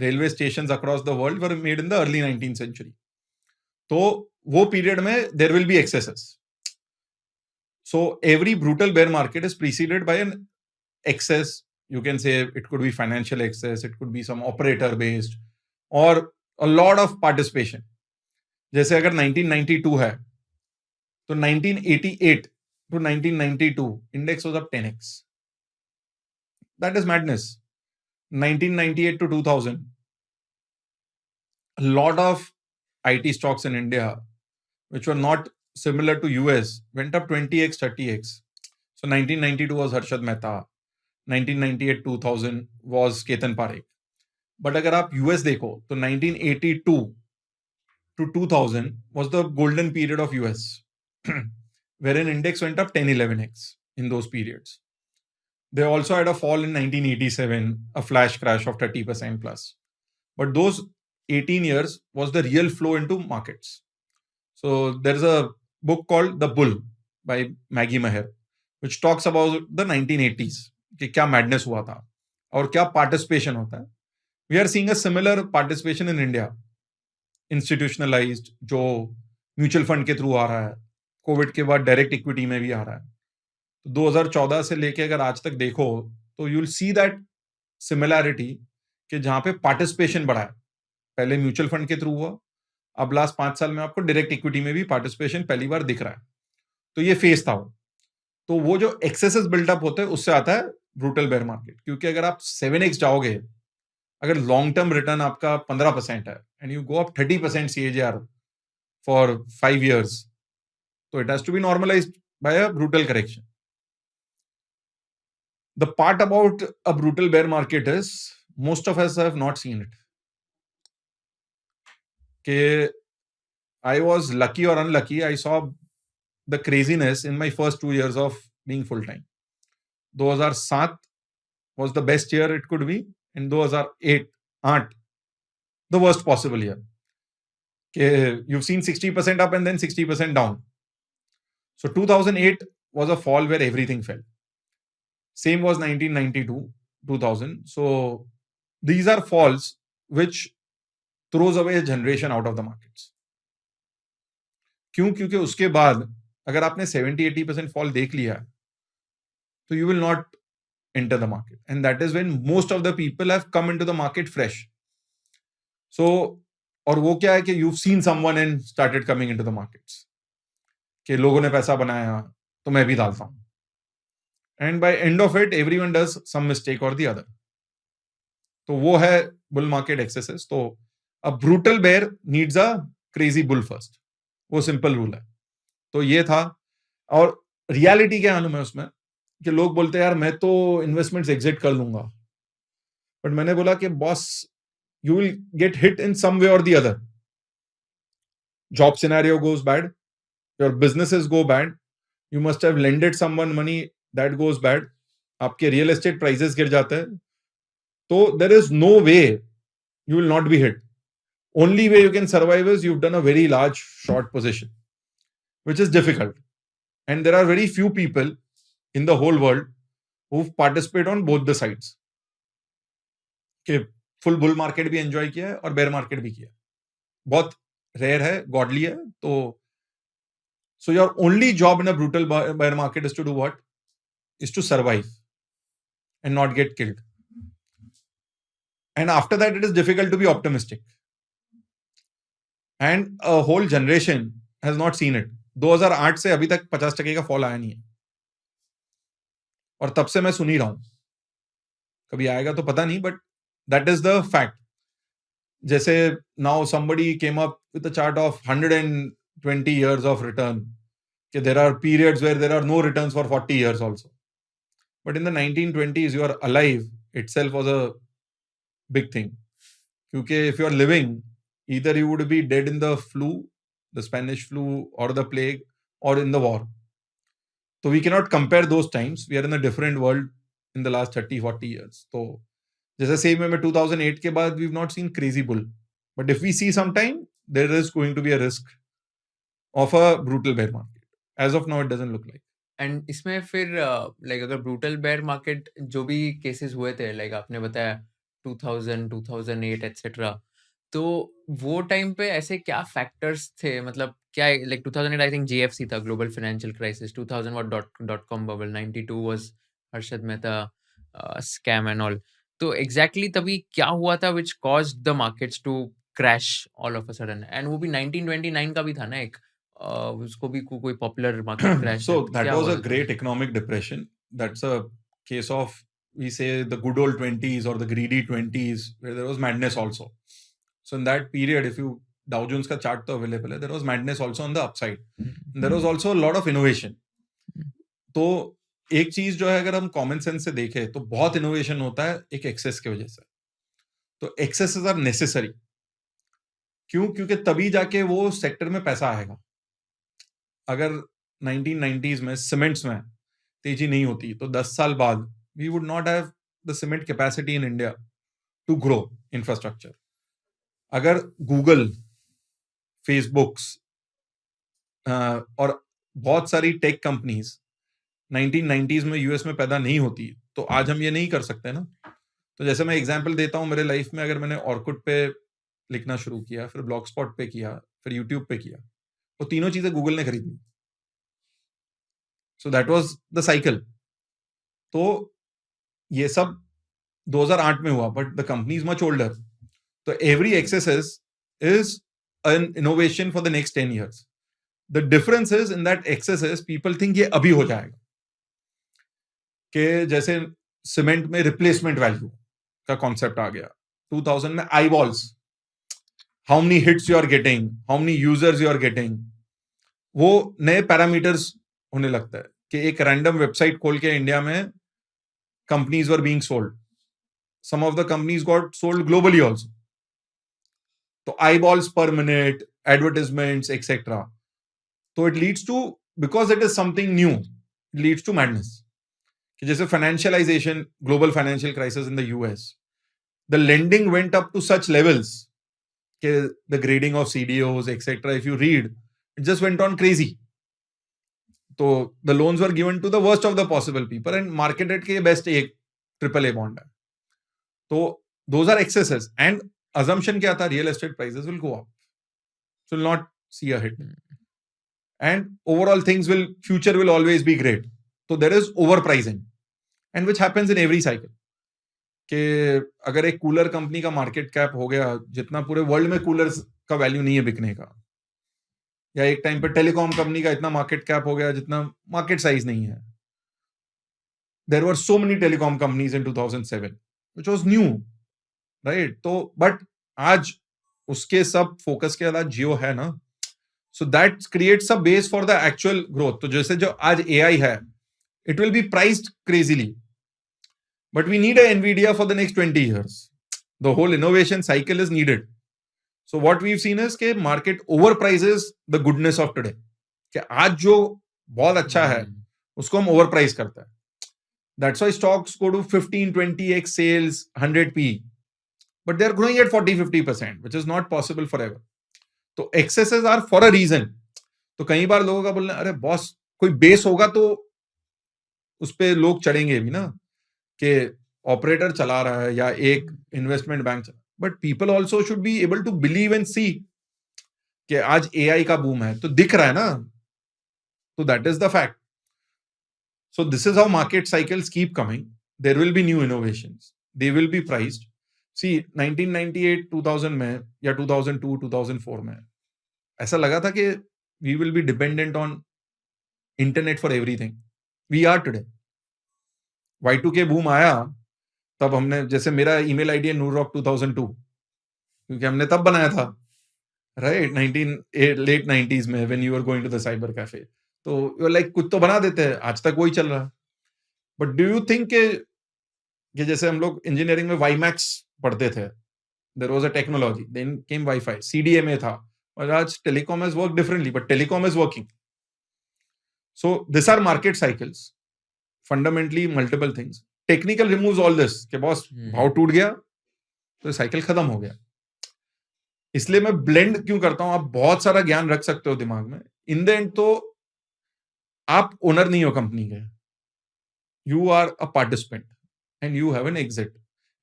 railway stations across the world were made in the early 19th century. तो वो period में there will be excesses. So every brutal bear market is preceded by an excess. You can say it could be financial excess, it could be some operator based, or a lot of participation. जैसे अगर 1992 है तो 1988 to 1992 index was up 10x. That is madness. 1998 to 2000, a lot of IT stocks in India which were not similar to US went up 20x, 30x. So 1992 was Harshad Mehta, 1998 2000 was Ketan Parekh. But अगर आप US देखो तो 1982 to 2000 was the golden period of US, wherein index went up 10-11x in those periods. They also had a fall in 1987, a flash crash of 30% plus. But those 18 years was the real flow into markets. So there's a book called The Bull by Maggie Maher, which talks about the 1980s, कि क्या madness हुआ था और क्या participation होता है. We are seeing a similar participation in India, institutionalized, जो mutual fund के थ्रू आ रहा है, कोविड के बाद डायरेक्ट इक्विटी में भी आ रहा है. तो 2014 से लेके अगर आज तक देखो तो you will see that similarity कि जहां पे पार्टिसिपेशन बढ़ा है. पहले म्यूचुअल फंड के थ्रू हुआ, अब लास्ट 5 साल में आपको डायरेक्ट इक्विटी में भी पार्टिसिपेशन पहली बार दिख रहा है. तो ये फेज था वो. तो वो जो एक्सेसेस बिल्डअप होते हैं उससे आता है ब्रूटल बेयर मार्केट. क्योंकि अगर आप 7x जाओगे, अगर लॉन्ग टर्म रिटर्न आपका 15% है and you go up 30% CAGR for 5 years, तो it has to be normalised by a brutal correction. The part about a brutal bear market is most of us have not seen it. Okay, I was lucky or unlucky, I saw the craziness in my first 2 years of being full time. 2007 was the best year it could be, and 2008 the worst possible year. Okay, you've seen 60% up and then 60% down. So 2008 was a fall where everything fell. Same was 1992, 2000. So these are falls which throws away a generation out of the markets. क्यों? क्योंकि उसके बाद अगर आपने 70-80% fall देख लिया तो you will not enter the market, and that is when most of the people have come into the market fresh. So और वो क्या है कि you've seen someone and started coming into the markets कि लोगों ने पैसा बनाया तो मैं भी डालता हूं, and by end of it everyone does some mistake or the other. तो वो है bull market excesses. तो a brutal bear needs a crazy bull first. वो सिंपल रूल है. तो ये था. और रियलिटी क्या मालूम है उसमें कि लोग बोलते हैं यार मैं तो इन्वेस्टमेंट्स एग्जिट कर लूंगा, बट मैंने बोला कि boss you will get hit in some way और the other. Job scenario goes bad, your businesses go bad, you must have lended someone money, that goes bad, आपके रियल एस्टेट प्राइसेस गिर जाते हैं. तो there is no way you will not be hit. Only way you can survive is you've done a very large short position, which is difficult. And there are very few people in the whole world who've participated on both the sides. कि full bull market भी enjoy किया है और bear market भी किया है. बहुत rare है, godly है. तो so your only job in a brutal bear market is to do what? Is to survive and not get killed. And after that, it is difficult to be optimistic. And a whole generation has not seen it. 2008 से अभी तक 50% का fall आया नहीं है, और तब से मैं सुन ही रहा हूं. कभी आएगा तो पता नहीं, but that is the fact. जैसे now somebody came up with a chart of 120 years of return, कि there are periods where there are no returns for 40 years also. But in the 1920s, you are alive itself was a big thing. क्योंकि if you are living, either you would be dead in the flu, the Spanish flu, or the plague, or in the war. So we cannot compare those times. We are in a different world in the last 30-40 years. So जैसे same way में 2008 के बाद we've not seen crazy bull. But if we see sometime, there is going to be a risk of a brutal bear market. As of now, it doesn't look like. And इसमें फिर like अगर brutal bear market जो भी cases हुए थे, like आपने बताया 2000, 2008 etcetera, तो वो टाइम पे ऐसे क्या फैक्टर्स थे, मतलब क्या, लाइक 2008 आई थिंक जीएफसी था, global financial crisis, 2000 what dot com bubble, 92 was Harshad Mehta scam and all. तो एग्जैक्टली तभी क्या हुआ था which caused the markets to crash all of a sudden? And वो भी 1929 का भी था ना एक, उसको भी कोई पॉपुलर मार्केट क्रैश है, So तो that क्या was हुआ a था great तभी? economic depression. That's a case of, we say, the good old 20s or the greedy 20s, where there was madness also. So in that period, if you, Dow Jones का chart तो available है, there was madness also on the upside. And there was also a lot of innovation. तो एक चीज जो है, अगर हम कॉमन सेंस से देखें तो बहुत इनोवेशन होता है एक एक्सेस की वजह से। तो एक्सेसेस आर नेसेसरी। क्यों? क्योंकि तभी जाके वो सेक्टर में पैसा आएगा। अगर 1990s में सीमेंट्स में तेजी नहीं होती तो 10 साल बाद we would not have the cement capacity in India to grow infrastructure. अगर गूगल, फेसबुक्स और बहुत सारी टेक कंपनीज 1990s में यूएस में पैदा नहीं होती तो आज हम ये नहीं कर सकते ना। तो जैसे मैं एग्जांपल देता हूं, मेरे लाइफ में अगर मैंने ऑर्कुट पे लिखना शुरू किया, फिर ब्लॉग स्पॉट पे किया, फिर यूट्यूब पे किया, तो तीनों चीजें गूगल ने खरीदी। So that was the cycle. तो ये सब 2008 में हुआ, but the company is much older. तो every excess is an innovation for the next 10 years. The difference is in that excess people think ये अभी हो जाएगा, कि जैसे सीमेंट में रिप्लेसमेंट वैल्यू का कॉन्सेप्ट आ गया 2000 में, eyeballs, how many hits you are getting, how many users you are getting, वो नए पैरामीटर्स होने लगता है कि एक रैंडम वेबसाइट खोल के इंडिया में companies were being sold, some of the companies got sold globally also. तो आई बॉल्स पर मिनट, एडवर्टाइजमेंट्स एक्सेट्रा, तो it leads to, because it is something new, it leads to madness. कि जैसे financialisation, global financial crisis in the US, the lending went up to such levels कि the grading of CDOs etcetera, if you read, it just went on crazy. तो the loans were given to the worst of the possible people and marketed के best एक triple A bond है। तो those are excesses and assumption क्या था, real estate prices will go up, so will not see a hit, and overall things will, future will always be great. So there is overpricing, and which happens in every cycle. कि अगर एक cooler company का market cap हो गया जितना पूरे world में coolers का वैल्यू नहीं है बिकने का, या एक टाइम पर टेलीकॉम कंपनी का इतना मार्केट कैप हो गया जितना मार्केट साइज नहीं है। There were so many telecom companies in 2007, which was new, right? तो बट आज उसके सब फोकस के बाद जियो है ना, so that creates a base for the actual growth. तो जैसे जो आज एआई है, it will be priced crazily, but we need a Nvidia for the next 20 years. The whole innovation cycle is needed. So what we have seen is के market overprices the goodness of today, कि आज जो बहुत अच्छा है उसको हम over price करते हैं। That's why stocks go to 15, 20x sales, 100p. But they're growing at 40, 50%, which is not possible forever. तो excesses are for a reason. तो कई बार लोगों का बोलना, अरे बॉस कोई बेस होगा तो उस पे लोग चढ़ेंगे भी ना, कि ऑपरेटर चला रहा है या एक इन्वेस्टमेंट बैंक चला। But people also should be able to believe and see कि आज एआई का बूम है तो दिख रहा है ना, तो that is the fact. So this is how market cycles keep coming. There will be new innovations. They will be priced. See, 1998, 2000 में या 2002, 2004 में ऐसा लगा था कि we will be dependent on internet for everything. We are today. Y2K boom आया तब हमने, जैसे मेरा ईमेल आईडी है नूररॉक 2002, क्योंकि हमने तब बनाया था, राइट, 19 late 90s में, when you were going to the cyber cafe. तो यू लाइक कुछ तो बना देते हैं, आज तक वही चल रहा है। बट डू यू थिंक कि जैसे हम लोग इंजीनियरिंग में वाईमैक्स पढ़ते थे, there was a technology, then came WiFi, CDMA था, और आज telecom has work differently, but telecom is working. So this are market cycles, fundamentally multiple things. Technical removes all this, कि बॉस भाव टूट गया तो साइकिल खत्म हो गया। इसलिए मैं ब्लेंड क्यों करता हूं, आप बहुत सारा ज्ञान रख सकते हो दिमाग में, इन द एंड तो आप ओनर नहीं हो कंपनी के, you are a participant and you have an exit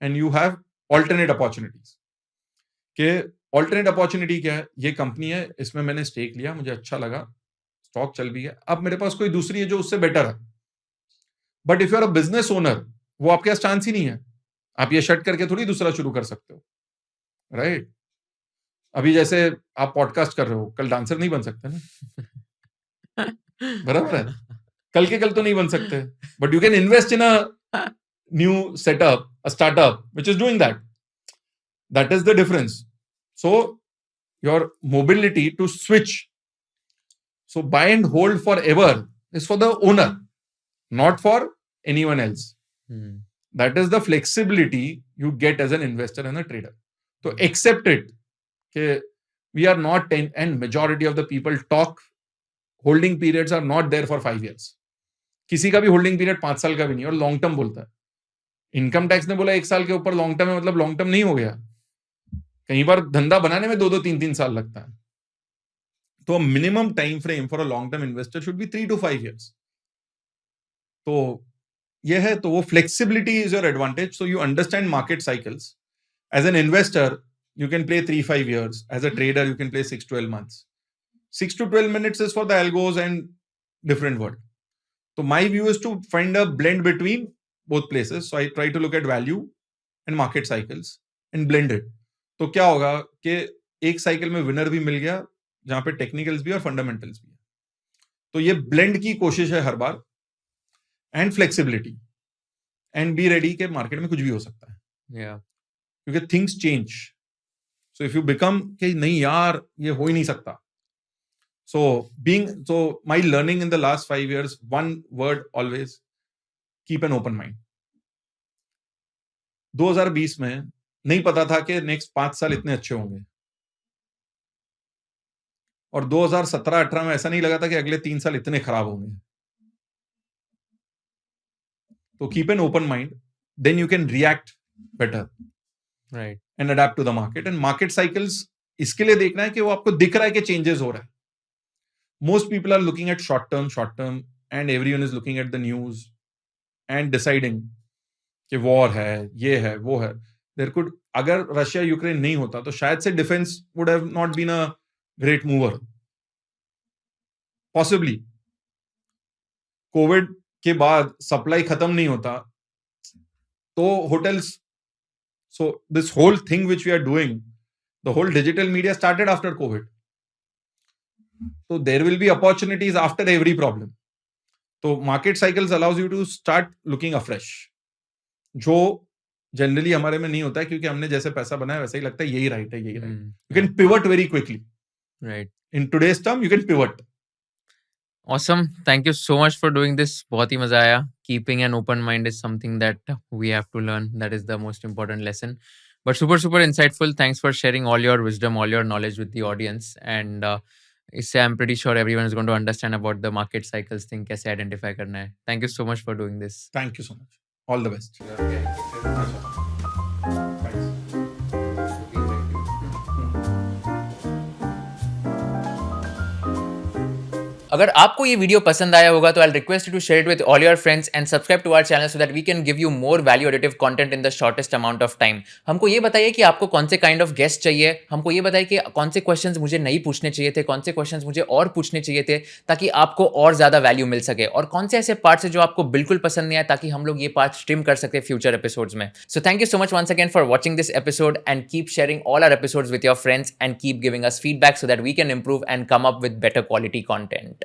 and you have alternate opportunities. कि ऑल्टरनेट अपॉर्चुनिटी क्या है? ये कंपनी है, इसमें मैंने स्टेक लिया, मुझे अच्छा लगा, स्टॉक चल भी गया, अब मेरे पास कोई दूसरी है जो उससे बेटर है। But if you are a business owner, वो आपके पास चांस ही नहीं है। आप ये शट करके थोड़ी दूसरा शुरू कर सकते हो, राइट? अभी जैसे आप पॉडकास्ट कर रहे हो, कल डांसर नहीं बन सकते ना, बराबर है? कल के कल तो नहीं बन सकते, but you can invest in a new setup, a startup which is doing that. That is the difference. So your mobility to switch, so buy and hold forever is for the owner, not for anyone else. That is the flexibility you get as an investor and a trader. So accept it. Okay, we are not 10, and majority of the people talk holding periods are not there for 5 years. किसी का भी holding period 5 साल का भी नहीं, और long term बोलता है. इनकम टैक्स ने बोला 1 साल के ऊपर लॉन्ग टर्म है, मतलब लॉन्ग टर्म नहीं हो गया. कई बार धंधा बनाने में 2-2, 3-3 साल लगता है. तो minimum time frame for a long term investor should be 3 to 5 years. तो ये है, तो वो flexibility is your advantage. So you understand market cycles. As an investor you can play 3-5 years. As a trader, you can play 6-12 months. 6 to 12 minutes is for the algos and different world. So my view is to find a blend between both places. So I try to look at value and market cycles and blend it. तो क्या होगा कि एक cycle में winner भी मिल गया, जहां पे टेक्निकल्स भी और फंडामेंटल्स भी है. तो ये ब्लेंड की कोशिश है हर बार, and flexibility, and be ready के मार्केट में कुछ भी हो सकता है. क्योंकि things change. So if you become कि नहीं यार ये हो ही नहीं सकता. So my learning in the last 5 years, one word always, keep an open mind. 2020 में नहीं पता था कि नेक्स्ट 5 साल इतने अच्छे होंगे, और 2017-18 में ऐसा नहीं लगा था कि अगले 3 साल इतने खराब होंगे. तो keep an open mind, then you can react better, right, and adapt to the market. And market cycles इसके लिए देखना है कि वो आपको दिख रहा है कि चेंजेस हो रहा है. Most people are looking at short term, and everyone is looking at the news and deciding कि वॉर है, ये है, वो है. There could, अगर रशिया यूक्रेन नहीं होता तो शायद से defence would have not been a great mover. Possibly. Covid के बाद सप्लाई खत्म नहीं होता तो hotels. So this whole thing which we are doing, the whole digital media started after COVID. So there will be opportunities after every problem. So market cycles allows you to start looking afresh, जो generally हमारे में नहीं होता है, क्योंकि हमने जैसे पैसा बनाया वैसे ही लगता है यही राइट है, यही right. You can pivot very quickly. right. In today's term, you can pivot. Awesome. Thank you so much for doing this. बहुत ही मजा आया. Keeping an open mind is something that we have to learn. That is the most important lesson. But super insightful. Thanks for sharing all your wisdom, all your knowledge with the audience. And इससे I'm pretty sure everyone is going to understand about the market cycles thing, कैसे identify करना है. Thank you so much for doing this. Thank you so much. All the best. अगर आपको ये video पसंद आया होगा तो I request you to share it with all your friends and subscribe to our channel so that we can give you more value additive content in the shortest amount of time. हमको ये बताइए कि आपको कौन से kind of guest चाहिए. हमको ये बताइए कि कौन से क्वेश्चंस मुझे नहीं पूछने चाहिए थे, कौन से क्वेश्चंस मुझे और पूछने चाहिए थे ताकि आपको और ज़्यादा वैल्यू मिल सके, और कौन से ऐसे पार्ट्स है जो आपको बिल्कुल पसंद नहीं आए ताकि हम लोग ये पार्ट स्ट्रीम कर सके फ्यूचर एपिसोड्स में. So thank you so much once again for watching this episode and keep sharing all our episodes with your friends and keep giving us feedback so that we can improve and come up with better quality content.